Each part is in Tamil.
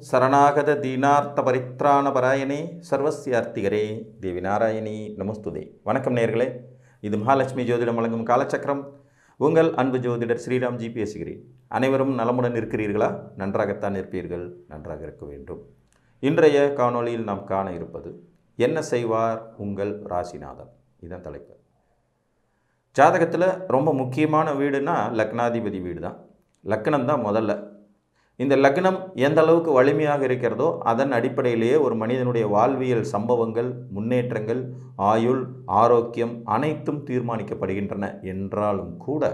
சரணாகத தீனார்த்த பரித்ராண பராயணே சர்வஸ்யார்த்திகரே தேவி நாராயணி நமஸ்துதே. வணக்கம் நேயர்களே, இது மகாலட்சுமி ஜோதிடம் வழங்கும் காலச்சக்கரம். உங்கள் அன்பு ஜோதிடர் ஸ்ரீராம் ஜி பேசுகிறேன். அனைவரும் நலமுடன் இருக்கிறீர்களா? நன்றாகத்தான் இருப்பீர்கள், நன்றாக இருக்க வேண்டும். இன்றைய காணொளியில் நாம் காண இருப்பது என்ன செய்வார் உங்கள் ராசிநாதன். இதுதான் தலைப்பு. ஜாதகத்தில் ரொம்ப முக்கியமான வீடுனா லக்னாதிபதி வீடு தான். லக்னம் தான் முதல்ல. இந்த லக்னம் எந்த அளவுக்கு வலிமையாக இருக்கிறதோ அதன் அடிப்படையிலேயே ஒரு மனிதனுடைய வாழ்வியல் சம்பவங்கள், முன்னேற்றங்கள், ஆயுள், ஆரோக்கியம் அனைத்தும் தீர்மானிக்கப்படுகின்றன. என்றாலும் கூட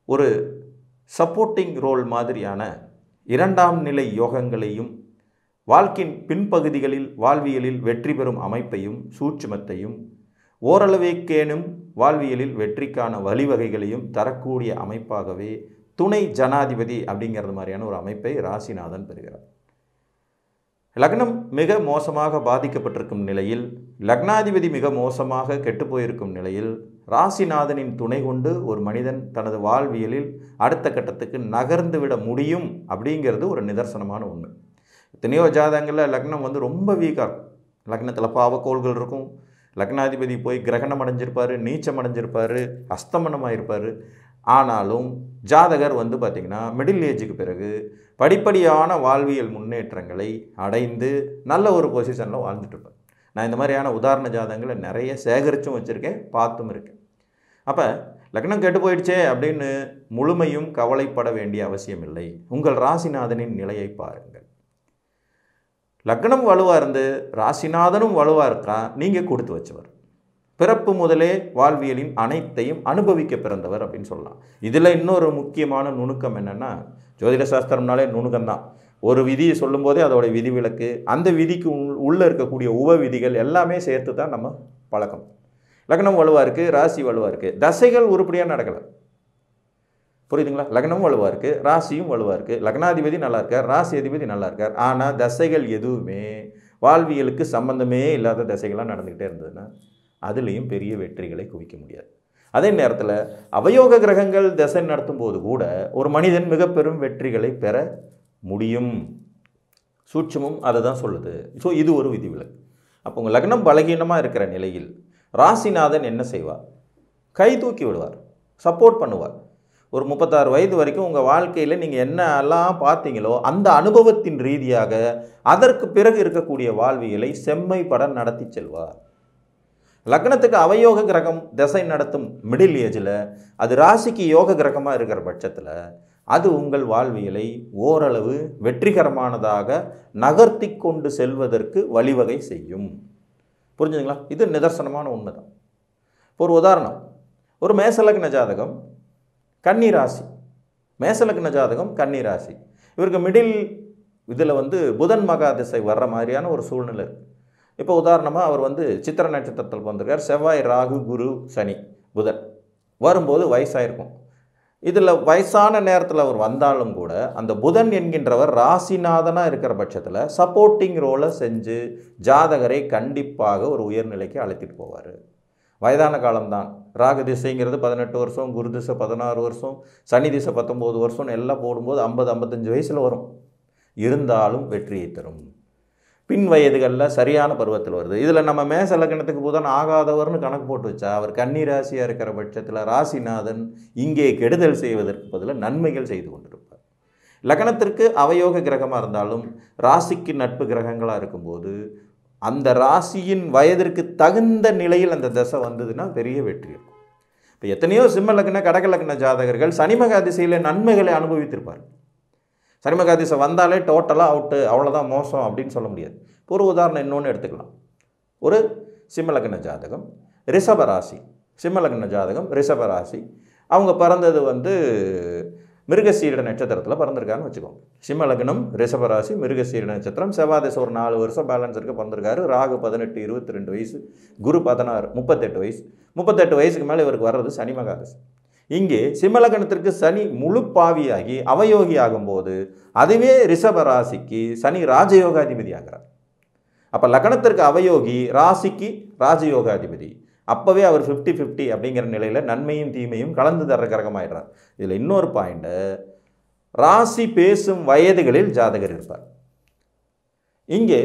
ஒரு சப்போர்ட்டிங் ரோல் மாதிரியான இரண்டாம் நிலை யோகங்களையும் வாழ்க்கையின் பின்பகுதிகளில் வாழ்வியலில் வெற்றி பெறும் அமைப்பையும் சூட்சுமத்தையும் ஓரளவேக்கேனும் வாழ்வியலில் வெற்றிக்கான வழிவகைகளையும் தரக்கூடிய அமைப்பாகவே துணை ஜனாதிபதி அப்படிங்கிறது மாதிரியான ஒரு அமைப்பை ராசிநாதன் பெறுகிறார். லக்னம் மிக மோசமாக பாதிக்கப்பட்டிருக்கும் நிலையில், லக்னாதிபதி மிக மோசமாக கெட்டுப்போயிருக்கும் நிலையில் ராசிநாதனின் துணை கொண்டு ஒரு மனிதன் தனது வாழ்வியலில் அடுத்த கட்டத்துக்கு நகர்ந்து விட முடியும் அப்படிங்கிறது ஒரு நிதர்சனமான உண்மை. எத்தனையோ ஜாதகங்களில் லக்னம் ரொம்ப வீக்காக இருக்கும். லக்னத்தில் பாவக்கோள்கள் இருக்கும். லக்னாதிபதி போய் கிரகணம் அடைஞ்சிருப்பார், நீச்சம் அடைஞ்சிருப்பார், அஸ்தமனமாக இருப்பார். ஆனாலும் ஜாதகர் பார்த்திங்கன்னா மிடில் ஏஜுக்கு பிறகு படிப்படியான வாழ்வியல் முன்னேற்றங்களை அடைந்து நல்ல ஒரு பொசிஷனில் வாழ்ந்துட்டு இருப்பார். நான் இந்த மாதிரியான உதாரண ஜாதகங்களை நிறைய சேகரித்தும் வச்சுருக்கேன், பார்த்தும் இருக்கேன். அப்போ லக்னம் கெட்டு போயிடுச்சே அப்படின்னு முழுமையும் கவலைப்பட வேண்டிய அவசியம் இல்லை. உங்கள் ராசிநாதனின் நிலையை பாருங்கள். லக்னம் வலுவாக இருந்து ராசிநாதனும் வலுவாக இருக்கா, நீங்கள் கொடுத்து வச்சவர். பிறப்பு முதலே வாழ்வியலின் அனைத்தையும் அனுபவிக்க பிறந்தவர் அப்படின்னு சொல்லலாம். இதில் இன்னொரு முக்கியமான நுணுக்கம் என்னென்னா, ஜோதிட சாஸ்திரம்னாலே நுணுக்கம்தான். ஒரு விதியை சொல்லும்போதே அதோடைய விதிவிலக்கு, அந்த விதிக்கு உள்ளே இருக்கக்கூடிய உப விதிகள் எல்லாமே சேர்த்து தான் நம்ம பழக்கம். லக்னம் வலுவாக இருக்குது, ராசி வலுவாக இருக்குது, தசைகள் உருப்படியாக நடக்கலை. புரியுதுங்களா? லக்னமும் வலுவாக இருக்குது, ராசியும் வலுவாக இருக்குது, லக்னாதிபதி நல்லா இருக்கார், ராசி அதிபதி நல்லா இருக்கார். ஆனால் தசைகள் எதுவுமே வாழ்வியலுக்கு சம்பந்தமே இல்லாத தசைகளாக நடந்துக்கிட்டே இருந்ததுன்னா அதுலேயும் பெரிய வெற்றிகளை குவிக்க முடியாது. அதே நேரத்தில் அவயோக கிரகங்கள் தசை நடத்தும் போது கூட ஒரு மனிதன் மிக பெரும் வெற்றிகளை பெற முடியும். சூட்சமும் அதை தான் சொல்லுது. ஸோ இது ஒரு விதிவிலக்கு. அப்போ உங்கள் லக்னம் பலகீனமாக இருக்கிற நிலையில் ராசிநாதன் என்ன செய்வார்? கை தூக்கி விடுவார், சப்போர்ட் பண்ணுவார். ஒரு 36 வயது வரைக்கும் உங்கள் வாழ்க்கையில் நீங்கள் என்ன எல்லாம் பார்த்தீங்களோ அந்த அனுபவத்தின் ரீதியாக அதற்கு பிறகு இருக்கக்கூடிய வாழ்வியலை செம்மைப்பட நடத்தி செல்வார். லக்னத்துக்கு அவயோக கிரகம் தசை நடத்தும் மிடில் ஏஜில் அது ராசிக்கு யோக கிரகமாக இருக்கிற பட்சத்தில் அது உங்கள் வாழ்வியலை ஓரளவு வெற்றிகரமானதாக நகர்த்தி கொண்டு செல்வதற்கு வழிவகை செய்யும். புரிஞ்சுதுங்களா? இது நிதர்சனமான உண்மை தான். ஒரு உதாரணம், ஒரு மேசலக்ன ஜாதகம் கன்னி ராசி, மேசலக்ன ஜாதகம் கன்னி ராசி. இவருக்கு மிடில் இதில் புதன் மகா திசை வர்ற மாதிரியான ஒரு சூழ்நிலை இருக்குது. இப்போ உதாரணமாக அவர் சித்திர நட்சத்திரத்தில் வந்திருக்கார். செவ்வாய், ராகு, குரு, சனி, புதன் வரும்போது வயசாயிருக்கும். இதில் வயசான நேரத்தில் அவர் வந்தாலும் கூட அந்த புதன் என்கின்றவர் ராசிநாதனாக இருக்கிற பட்சத்தில் சப்போர்ட்டிங் ரோலை செஞ்சு ஜாதகரை கண்டிப்பாக ஒரு உயர்நிலைக்கு அழைத்திட்டு போவார். வயதான காலம்தான். ராகு திசைங்கிறது 18 வருஷம், குரு திசை 16 வருஷம், சனி திசை 19 வருஷம்னு எல்லாம் போடும்போது 50-55 வயசில் வரும். இருந்தாலும் வெற்றியை தரும். பின் வயதுகளில் சரியான பருவத்தில் வருது. இதில் நம்ம மேச லக்னத்துக்கு புதன் ஆகாதவர்னு கணக்கு போட்டு வச்சா அவர் கன்னி ராசியாக இருக்கிற பட்சத்தில் ராசிநாதன் இங்கே கெடுதல் செய்வதற்கு பதிலாக நன்மைகள் செய்து கொண்டிருப்பார். லக்னத்திற்கு அவயோக கிரகமாக இருந்தாலும் ராசிக்கு நட்பு கிரகங்களாக இருக்கும்போது அந்த ராசியின் வயதிற்கு தகுந்த நிலையில் அந்த தசை வந்ததுன்னா பெரிய வெற்றி இருக்கும். இப்போ எத்தனையோ சிம்ம லக்ன கடக லக்ன ஜாதகர்கள் சனிமகா திசையில் நன்மைகளை அனுபவித்திருப்பார். சனிமகா திசை வந்தாலே டோட்டலாக அவுட்டு, அவ்வளோதான் மோசம் அப்படின்னு சொல்ல முடியாது. ஒரு உதாரணம் இன்னொன்று எடுத்துக்கலாம். ஒரு சிம்மலக்ன ஜாதகம் ரிஷபராசி, சிம்மலக்ன ஜாதகம் ரிஷபராசி, அவங்க பிறந்தது மிருகசீரிட நட்சத்திரத்தில் பிறந்திருக்காருன்னு வச்சுக்கோங்க. சிம்மலக்னம் ரிஷபராசி, மிருகசீரிட நட்சத்திரம், செவ்வாய் திசை ஒரு 4 வருஷம் பேலன்ஸ் இருக்க பிறந்திருக்காரு. ராகு 18, 22 வயசு, குரு 16, 38 வயசு. 38 வயசுக்கு மேலே இவருக்கு வர்றது சனிமகா திசை. இங்கே சிம்மலக்னத்திற்கு சனி முழு பாவியாகி அவயோகி ஆகும்போது அதுவே ரிஷபராசிக்கு சனி ராஜயோகாதிபதி ஆகிறார். அப்போ லக்னத்திற்கு அவயோகி, ராசிக்கு ராஜயோகாதிபதி. அப்போவே அவர் 50-50 அப்படிங்கிற நிலையில் நன்மையும் தீமையும் கலந்து தர கிரகமாயிடுறார். இதில் இன்னொரு பாயிண்ட்டு, ராசி பேசும் வயதுகளில் ஜாதகர் இருப்பார். இங்கே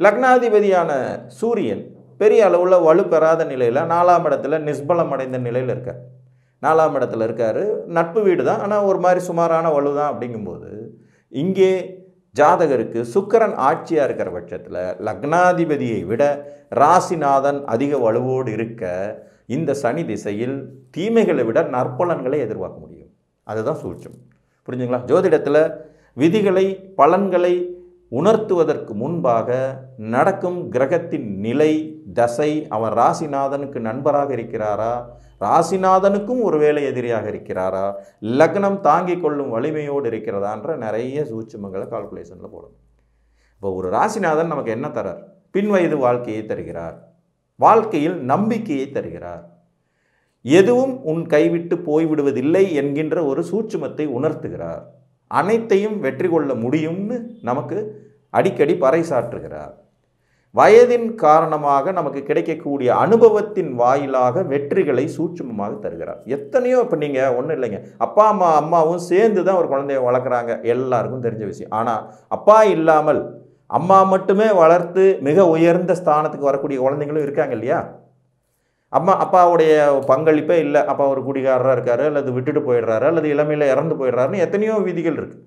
லக்னாதிபதியான சூரியன் பெரிய அளவில் வலுப்பெறாத நிலையில் 4ஆம் இடத்துல நிஸ்பலம் அடைந்த நிலையில் இருக்கார். 4ஆம் இடத்துல இருக்கார். நட்பு வீடு தான், ஆனால் ஒரு மாதிரி சுமாரான வலு தான். அப்படிங்கும்போது இங்கே ஜாதகருக்கு சுக்கிரன் ஆட்சியாக இருக்கிற பட்சத்தில் லக்னாதிபதியை விட ராசிநாதன் அதிக வலுவோடு இருக்க இந்த சனி திசையில் தீமைகளை விட நற்பலன்களை எதிர்பார்க்க முடியும். அதுதான் சூட்சம். புரிஞ்சுங்களா? ஜோதிடத்தில் விதிகளை பலன்களை உணர்த்துவதற்கு முன்பாக நடக்கும் கிரகத்தின் நிலை தசை, அவன் ராசிநாதனுக்கு நண்பராக இருக்கிறாரா, ராசிநாதனுக்கும் ஒருவேளை எதிரியாக இருக்கிறாரா, லக்னம் தாங்கிக் கொள்ளும் வலிமையோடு இருக்கிறதான்ற நிறைய சூட்சுமங்களை கால்குலேஷனில் போடணும். இப்போ ஒரு ராசிநாதன் நமக்கு என்ன தரார்? பின்வயது வாழ்க்கையை தருகிறார், வாழ்க்கையில் நம்பிக்கையை தருகிறார், எதுவும் உன் கைவிட்டு போய்விடுவதில்லை என்கின்ற ஒரு சூட்சுமத்தை உணர்த்துகிறார், அனைத்தையும் வெற்றி கொள்ள முடியும்னு நமக்கு அடிக்கடி பறைசாற்றுகிறார். வயதின் காரணமாக நமக்கு கிடைக்கக்கூடிய அனுபவத்தின் வாயிலாக வெற்றிகளை சூட்சுமமாக தருகிறார். எத்தனையோ இப்போ நீங்கள் ஒன்றும் இல்லைங்க, அப்பா அம்மாவும் சேர்ந்து தான் ஒரு குழந்தைய வளர்க்குறாங்க, எல்லாருக்கும் தெரிஞ்ச விஷயம். ஆனால் அப்பா இல்லாமல் அம்மா மட்டுமே வளர்த்து மிக உயர்ந்த ஸ்தானத்துக்கு வரக்கூடிய குழந்தைங்களும் இருக்காங்க இல்லையா? அப்பாவுடைய பங்களிப்பே இல்லை, அப்பா ஒரு குடிகாரராக இருக்காரு, அல்லது விட்டுட்டு போயிடுறாரு, அல்லது இளமையில் இறந்து போயிடுறாருன்னு எத்தனையோ விதிகள் இருக்குது.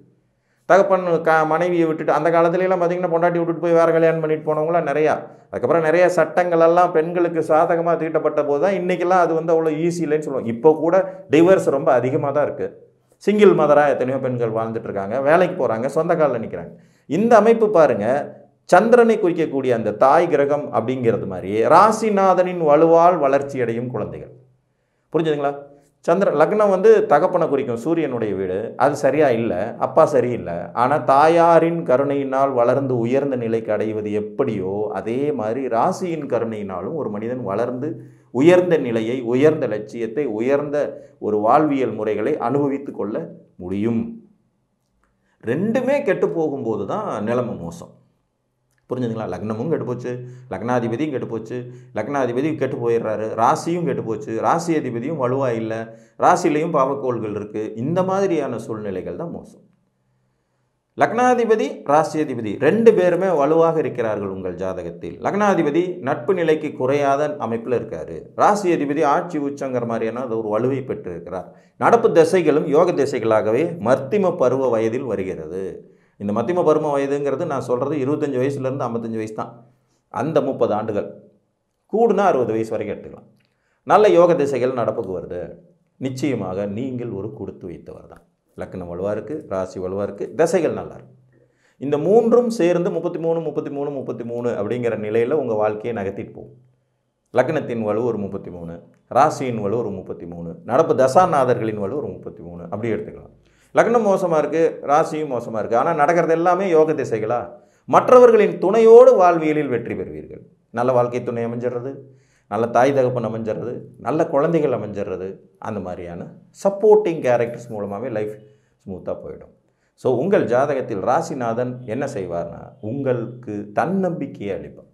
தகப்பன் மனைவியை விட்டுட்டு அந்த காலத்துலலாம் பார்த்திங்கன்னா பொண்டாட்டி விட்டுட்டு போய் வேறு கல்யாணம் பண்ணிட்டு போனவங்களாம் நிறையா. அதுக்கப்புறம் நிறைய சட்டங்களெல்லாம் பெண்களுக்கு சாதகமாக தீட்டப்பட்ட போது தான் இன்றைக்கெல்லாம் அது அவ்வளோ ஈஸி இல்லைன்னு சொல்லுவோம். இப்போ கூட டிவோர்ஸ் ரொம்ப அதிகமாக தான் இருக்குது. சிங்கிள் மதராக எத்தனையோ பெண்கள் வாழ்ந்துட்டு இருக்காங்க, வேலைக்கு போகிறாங்க, சொந்த காலில் நிற்கிறாங்க. இந்த அமைப்பு பாருங்கள், சந்திரனை குறிக்கக்கூடிய அந்த தாய் கிரகம் அப்படிங்கிறது மாதிரி ராசிநாதனின் வலுவால் வளர்ச்சி அடையும் குழந்தைகள். புரிஞ்சுதுங்களா? சந்திரன் லக்னம் தகப்பனை குறிக்கும், சூரியனுடைய வீடு. அது சரியா இல்லை, அப்பா சரியில்லை. ஆனால் தாயாரின் கருணையினால் வளர்ந்து உயர்ந்த நிலைக்கு அடைவது எப்படியோ அதே மாதிரி ராசியின் கருணையினாலும் ஒரு மனிதன் வளர்ந்து உயர்ந்த நிலையை, உயர்ந்த லட்சியத்தை, உயர்ந்த ஒரு வாழ்வியல் முறைகளை அனுபவித்து கொள்ள முடியும். ரெண்டுமே கெட்டு போகும்போது தான் நிலைமை மோசம். புரிஞ்சுதுங்களா? லக்னமும் கெட்டு போச்சு, லக்னாதிபதியும் கெட்டு போச்சு, லக்னாதிபதி கெட்டு போயிடுறாரு, ராசியும் கெட்டு போச்சு, ராசி அதிபதியும் வலுவாக இல்லை, ராசிலையும் பாவக்கோள்கள் இருக்குது. இந்த மாதிரியான சூழ்நிலைகள் தான் மோசம். லக்னாதிபதி ராசி அதிபதி ரெண்டு பேருமே வலுவாக இருக்கிறார்கள் உங்கள் ஜாதகத்தில். லக்னாதிபதி நட்பு நிலைக்கு குறையாத அமைப்பில் இருக்கார், ராசி அதிபதி ஆட்சி உச்சங்கிற மாதிரியான அது ஒரு வலுவை பெற்று இருக்கிறார். நடப்பு திசைகளும் யோக திசைகளாகவே மத்திம பருவ வயதில் வருகிறது. இந்த மத்திம பருவ வயதுங்கிறது நான் சொல்கிறது 25 வயசுலேருந்து 55 வயசு தான். அந்த 30 ஆண்டுகள் கூடுனா 60 வயசு வரைக்கும் எடுத்துக்கலாம். நல்ல யோக திசைகள் நடப்புக்கு வருது. நிச்சயமாக நீங்கள் ஒரு கொடுத்து வைத்தவர் தான். லக்னம் வலுவாக இருக்குது, ராசி வலுவாக இருக்குது, திசைகள் நல்லா இருக்குது. இந்த மூன்றும் சேர்ந்து 33 33 33 அப்படிங்கிற நிலையில் உங்கள் வாழ்க்கையை நகர்த்திட்டு போகும். லக்னத்தின் வலு ஒரு 33, ராசியின் வலு ஒரு 33, நடப்பு தசாநாதர்களின் வலு ஒரு 33 அப்படி எடுத்துக்கலாம். லக்னம் மோசமாக இருக்குது, ராசியும் மோசமாக இருக்குது. ஆனால் நடக்கிறது எல்லாமே யோக திசைகளா? மற்றவர்களின் துணையோடு வாழ்வியலில் வெற்றி பெறுவீர்கள். நல்ல வாழ்க்கை துணை அமைஞ்சிடுறது, நல்ல தாய் தகப்பன் அமைஞ்சிடுறது, நல்ல குழந்தைகள் அமைஞ்சிடுறது. அந்த மாதிரியான சப்போர்ட்டிங் கேரக்டர்ஸ் மூலமாகவே லைஃப் ஸ்மூத்தாக போயிடும். ஸோ உங்கள் ஜாதகத்தில் ராசிநாதன் என்ன செய்வார்னா உங்களுக்கு தன்னம்பிக்கையை அளிப்பார்.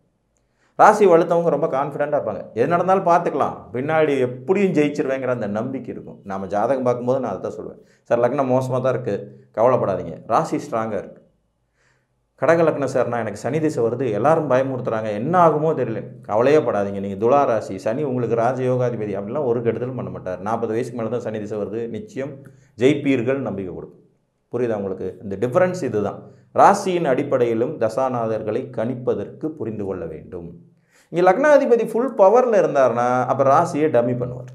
ராசி வலுத்தவங்க ரொம்ப கான்ஃபிடெண்ட்டாக இருப்பாங்க, எது நடந்தாலும் பார்த்துக்கலாம், பின்னாடி எப்படியும் ஜெயிச்சிருவேங்கிற அந்த நம்பிக்கை இருக்கும். நம்ம ஜாதகம் பார்க்கும்போது நான் அதை தான் சொல்லுவேன், சார் லக்னம் மோசமாக தான் இருக்குது, கவலைப்படாதீங்க, ராசி ஸ்ட்ராங்காக இருக்குது. கடக லக்னம் சார்னா எனக்கு சனி திசை வருது, எல்லாரும் பயமுறுத்துறாங்க, என்ன ஆகுமோ தெரியல, கவலையே படாதீங்க, நீங்கள் துலா ராசி, சனி உங்களுக்கு ராஜயோகாதிபதி, அப்படிலாம் ஒரு கெடுதலும் பண்ண மாட்டார். 40 வயசுக்கு மேலே தான் சனி திசை வருது, நிச்சயம் ஜெயிப்பீர்கள் நம்பிக்கை கொடுக்கும். புரியுதா உங்களுக்கு? இந்த டிஃப்ரென்ஸ் இதுதான். ராசியின் அடிப்படையிலும் தசாநாதர்களை கணிப்பதற்கு புரிந்து கொள்ள வேண்டும். இங்கே லக்னாதிபதி ஃபுல் பவரில் இருந்தார்னா அப்போ ராசியை டம்மி பண்ணுவார்.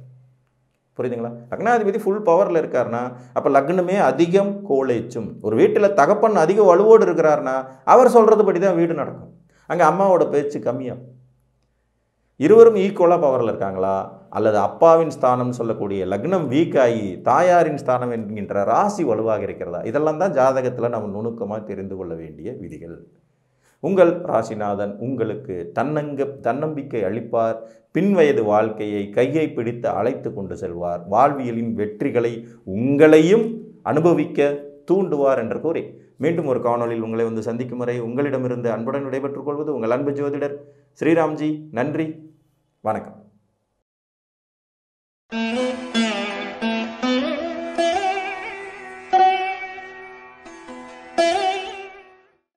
புரியுதுங்களா? லக்னாதிபதி ஃபுல் பவரில் இருக்காருன்னா அப்போ லக்னமே அதிகம் கோலேச்சும். ஒரு வீட்டில் தகப்பன் அதிக வலுவோடு இருக்கிறாருன்னா அவர் சொல்கிறது படி தான் வீடு நடக்கும். அங்கே அம்மாவோட பேச்சு கம்மியாக. இருவரும் ஈக்குவலாக பவரில் இருக்காங்களா, அல்லது அப்பாவின் ஸ்தானம் சொல்லக்கூடிய லக்னம் வீக் ஆகி தாயாரின் ஸ்தானம் என்கின்ற ராசி வலுவாக இருக்கிறதா? இதெல்லாம் தான் ஜாதகத்தில் நம்ம நுணுக்கமாக தெரிந்து கொள்ள வேண்டிய விதிகள். உங்கள் ராசிநாதன் உங்களுக்கு தன்னம்பிக்கை அளிப்பார். பின்வயது வாழ்க்கையை கையை பிடித்து அழைத்து கொண்டு செல்வார். வாழ்வியலின் வெற்றிகளை உங்களையும் அனுபவிக்க தூண்டுவார் என்று கூறி மீண்டும் ஒரு காணொளியில் உங்களை சந்திக்கும் வரை உங்களிடமிருந்து அன்புடன் விடைபெற்றுக் கொள்வது உங்கள் அன்பு ஜோதிடர் ஸ்ரீராம்ஜி. நன்றி, வணக்கம்.